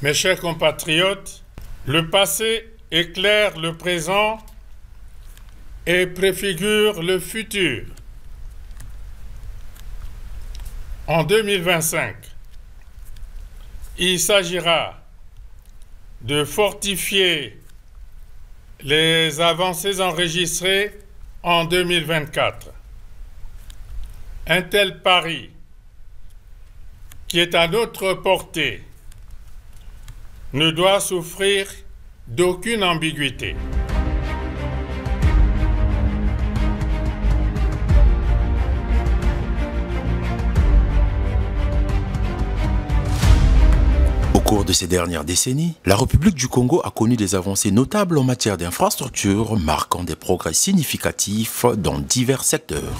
Mes chers compatriotes, le passé éclaire le présent et préfigure le futur. En 2025, il s'agira de fortifier les avancées enregistrées en 2024. Un tel pari, qui est à notre portée, ne doit souffrir d'aucune ambiguïté. Au cours de ces dernières décennies, la République du Congo a connu des avancées notables en matière d'infrastructures, marquant des progrès significatifs dans divers secteurs.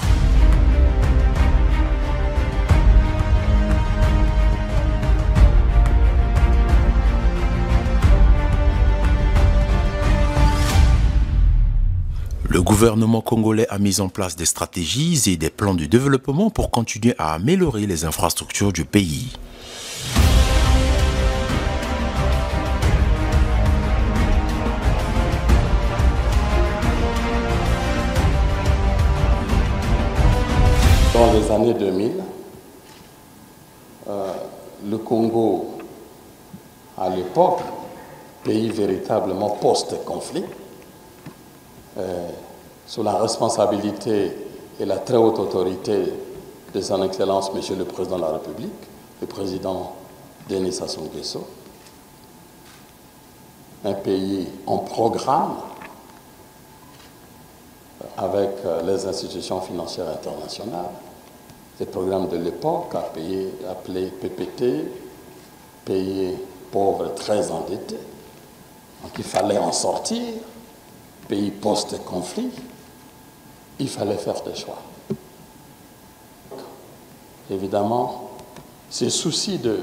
Le gouvernement congolais a mis en place des stratégies et des plans de développement pour continuer à améliorer les infrastructures du pays. Dans les années 2000, le Congo, à l'époque, pays véritablement post-conflit, sous la responsabilité et la très haute autorité de son Excellence, Monsieur le Président de la République, le Président Denis Sassou Nguesso, un pays en programme avec les institutions financières internationales, des programmes de l'époque appelés PPT, pays pauvres très endettés. Donc il fallait en sortir, pays post-conflit, il fallait faire des choix. Évidemment, ce souci de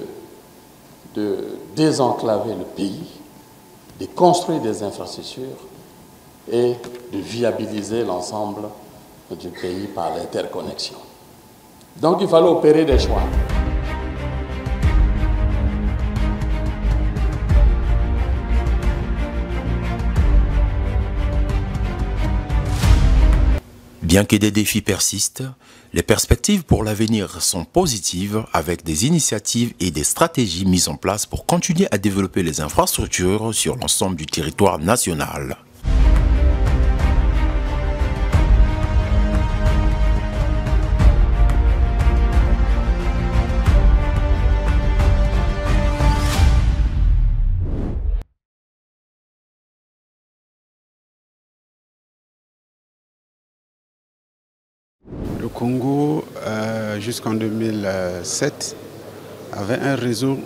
désenclaver le pays, de construire des infrastructures et de viabiliser l'ensemble du pays par l'interconnexion. Donc il fallait opérer des choix. Bien que des défis persistent, les perspectives pour l'avenir sont positives avec des initiatives et des stratégies mises en place pour continuer à développer les infrastructures sur l'ensemble du territoire national. Le Congo, jusqu'en 2007, avait un réseau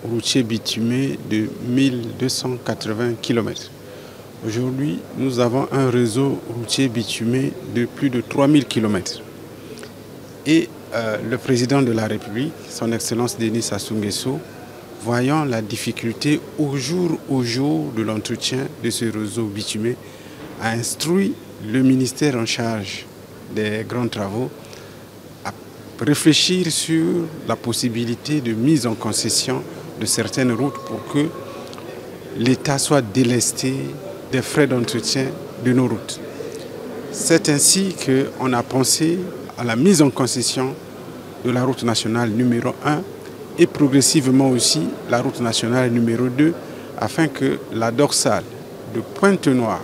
routier bitumé de 1280 km. Aujourd'hui, nous avons un réseau routier bitumé de plus de 3000 km. Et le président de la République, son Excellence Denis Sassou Nguesso, voyant la difficulté au jour de l'entretien de ce réseau bitumé, a instruit le ministère en charge des grands travaux à réfléchir sur la possibilité de mise en concession de certaines routes pour que l'État soit délesté des frais d'entretien de nos routes. C'est ainsi qu'on a pensé à la mise en concession de la route nationale numéro 1 et progressivement aussi la route nationale numéro 2 afin que la dorsale de Pointe-Noire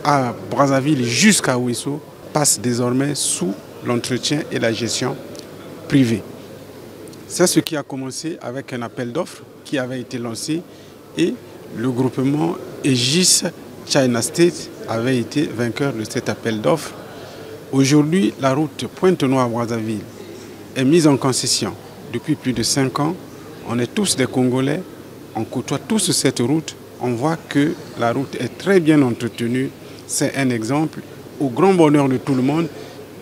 à Brazzaville jusqu'à Ouesso passe désormais sous l'entretien et la gestion privée. C'est ce qui a commencé avec un appel d'offres qui avait été lancé et le groupement Aegis China State avait été vainqueur de cet appel d'offres. Aujourd'hui, la route Pointe-Noire-Brazzaville est mise en concession depuis plus de 5 ans. On est tous des Congolais, on côtoie tous cette route, on voit que la route est très bien entretenue. C'est un exemple au grand bonheur de tout le monde,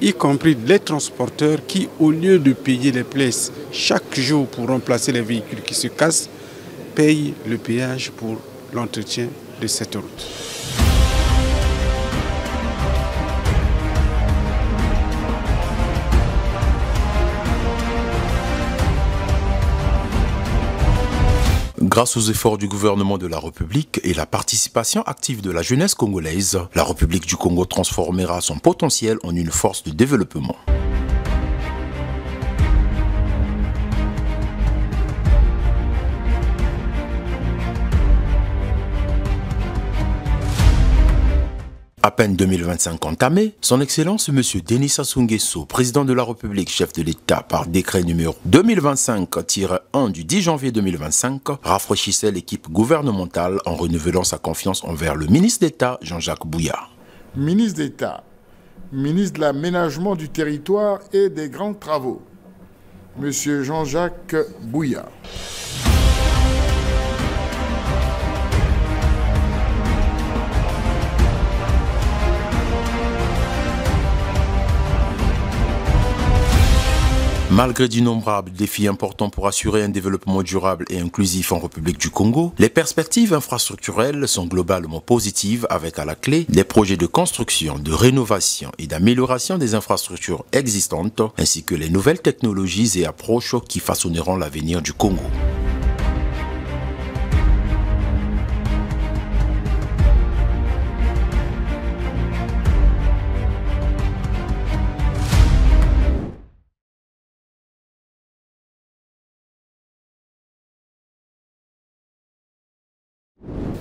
y compris les transporteurs qui, au lieu de payer les places chaque jour pour remplacer les véhicules qui se cassent, payent le péage pour l'entretien de cette route. Grâce aux efforts du gouvernement de la République et la participation active de la jeunesse congolaise, la République du Congo transformera son potentiel en une force de développement. À peine 2025 entamé, son Excellence M. Denis Sassou Nguesso, président de la République, chef de l'État, par décret numéro 2025-1 du 10 janvier 2025, rafraîchissait l'équipe gouvernementale en renouvelant sa confiance envers le ministre d'État Jean-Jacques Bouya. Ministre d'État, ministre de l'Aménagement du territoire et des grands travaux, M. Jean-Jacques Bouya. Malgré d'innombrables défis importants pour assurer un développement durable et inclusif en République du Congo, les perspectives infrastructurelles sont globalement positives avec à la clé des projets de construction, de rénovation et d'amélioration des infrastructures existantes ainsi que les nouvelles technologies et approches qui façonneront l'avenir du Congo.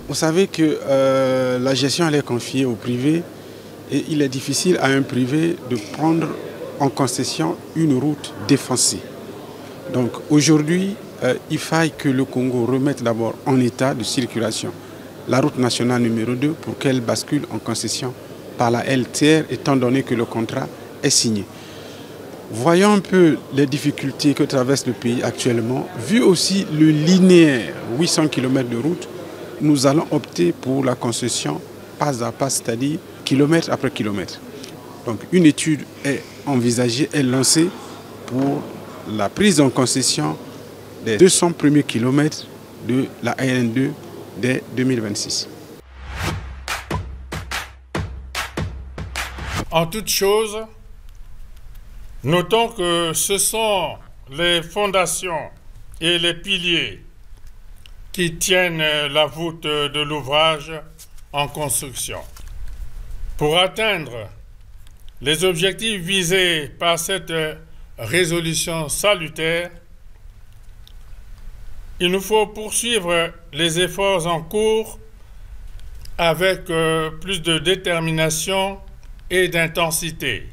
Vous savez que la gestion elle est confiée au privé et il est difficile à un privé de prendre en concession une route défoncée. Donc aujourd'hui, il faille que le Congo remette d'abord en état de circulation la route nationale numéro 2 pour qu'elle bascule en concession par la LTR étant donné que le contrat est signé. Voyons un peu les difficultés que traverse le pays actuellement, vu aussi le linéaire 800 km de route. Nous allons opter pour la concession pas à pas, c'est-à-dire kilomètre après kilomètre. Donc une étude est envisagée, est lancée pour la prise en concession des 200 premiers kilomètres de la RN2 dès 2026. En toute chose, notons que ce sont les fondations et les piliers qui tiennent la voûte de l'ouvrage en construction. Pour atteindre les objectifs visés par cette résolution salutaire, il nous faut poursuivre les efforts en cours avec plus de détermination et d'intensité.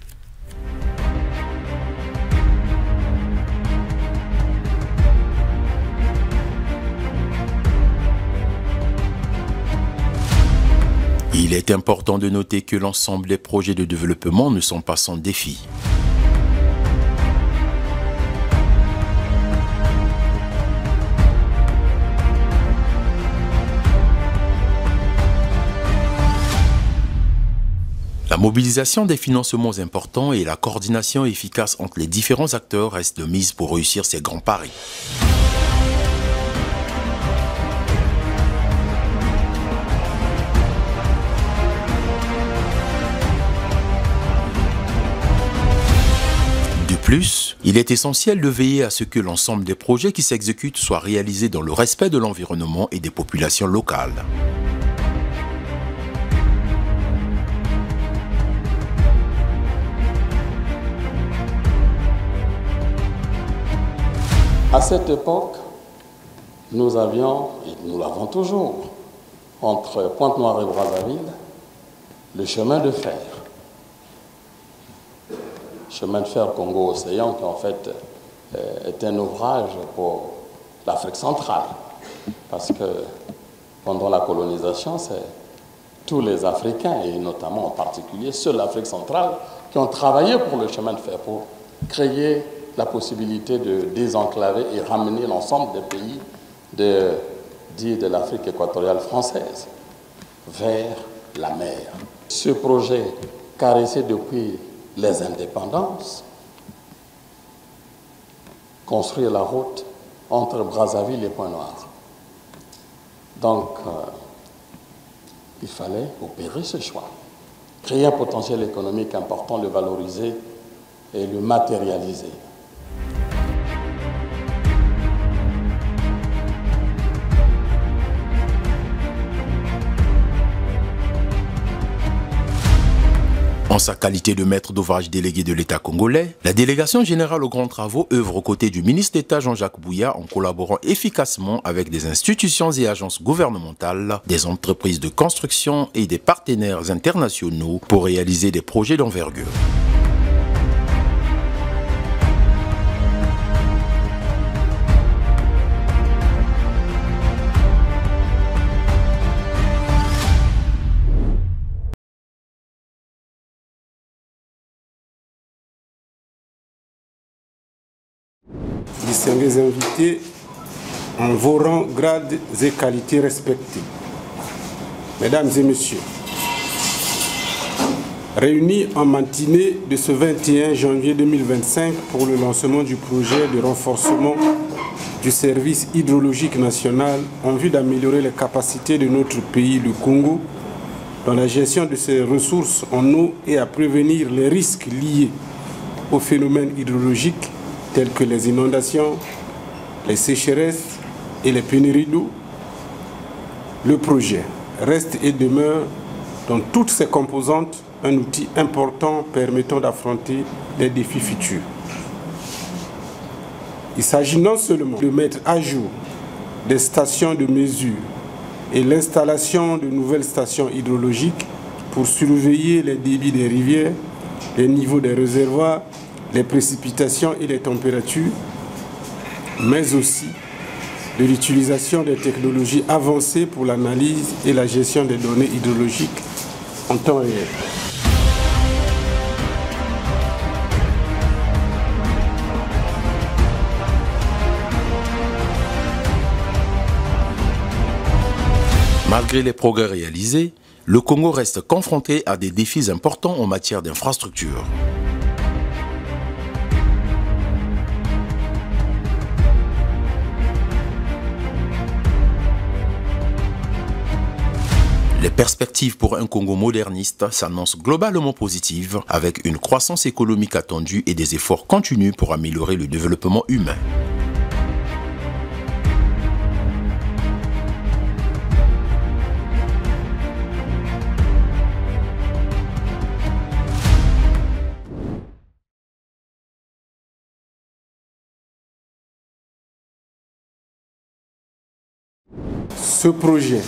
Il est important de noter que l'ensemble des projets de développement ne sont pas sans défis. La mobilisation des financements importants et la coordination efficace entre les différents acteurs restent de mise pour réussir ces grands paris. De plus, il est essentiel de veiller à ce que l'ensemble des projets qui s'exécutent soient réalisés dans le respect de l'environnement et des populations locales. À cette époque, nous avions, et nous l'avons toujours, entre Pointe-Noire et Brazzaville, le chemin de fer. Chemin de fer Congo-Océan, qui en fait est un ouvrage pour l'Afrique centrale. Parce que pendant la colonisation, c'est tous les Africains, et notamment en particulier ceux de l'Afrique centrale, qui ont travaillé pour le chemin de fer, pour créer la possibilité de désenclaver et ramener l'ensemble des pays dits de l'Afrique équatoriale française vers la mer. Ce projet caressé depuis les indépendances, construire la route entre Brazzaville et Pointe-Noire. Donc, il fallait opérer ce choix, créer un potentiel économique important, le valoriser et le matérialiser. En sa qualité de maître d'ouvrage délégué de l'État congolais, la délégation générale aux grands travaux œuvre aux côtés du ministre d'État Jean-Jacques Bouya en collaborant efficacement avec des institutions et agences gouvernementales, des entreprises de construction et des partenaires internationaux pour réaliser des projets d'envergure. Distingués invités en vos rangs, grades et qualités respectés. Mesdames et messieurs, réunis en matinée de ce 21 janvier 2025 pour le lancement du projet de renforcement du service hydrologique national en vue d'améliorer les capacités de notre pays, le Congo, dans la gestion de ses ressources en eau et à prévenir les risques liés aux phénomènes hydrologiques tels que les inondations, les sécheresses et les pénuries d'eau, le projet reste et demeure dans toutes ses composantes un outil important permettant d'affronter les défis futurs. Il s'agit non seulement de mettre à jour des stations de mesure et l'installation de nouvelles stations hydrologiques pour surveiller les débits des rivières, les niveaux des réservoirs, les précipitations et les températures, mais aussi de l'utilisation des technologies avancées pour l'analyse et la gestion des données hydrologiques en temps réel. Malgré les progrès réalisés, le Congo reste confronté à des défis importants en matière d'infrastructure. Les perspectives pour un Congo moderniste s'annoncent globalement positives, avec une croissance économique attendue et des efforts continus pour améliorer le développement humain. Ce projet,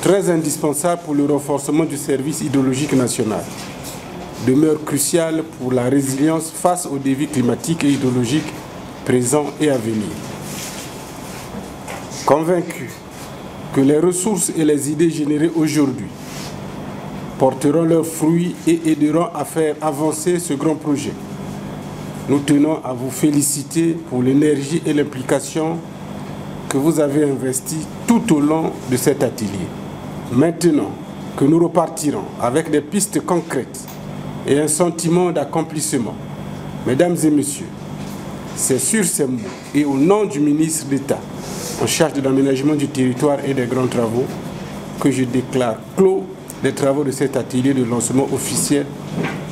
très indispensable pour le renforcement du service hydrologique national, demeure crucial pour la résilience face aux défis climatiques et hydrologiques présents et à venir. Convaincu que les ressources et les idées générées aujourd'hui porteront leurs fruits et aideront à faire avancer ce grand projet, nous tenons à vous féliciter pour l'énergie et l'implication que vous avez investi tout au long de cet atelier. Maintenant que nous repartirons avec des pistes concrètes et un sentiment d'accomplissement, mesdames et messieurs, c'est sur ces mots et au nom du ministre d'État en charge de l'aménagement du territoire et des grands travaux que je déclare clos les travaux de cet atelier de lancement officiel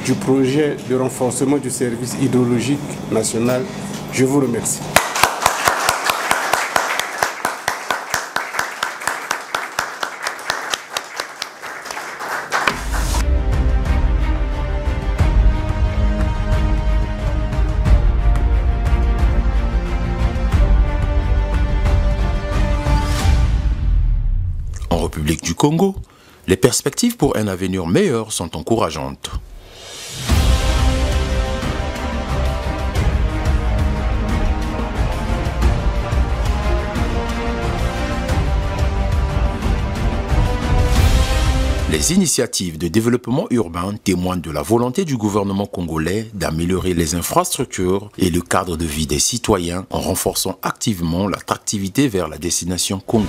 du projet de renforcement du service hydrologique national. Je vous remercie. En République du Congo, les perspectives pour un avenir meilleur sont encourageantes. Les initiatives de développement urbain témoignent de la volonté du gouvernement congolais d'améliorer les infrastructures et le cadre de vie des citoyens en renforçant activement l'attractivité vers la destination Congo.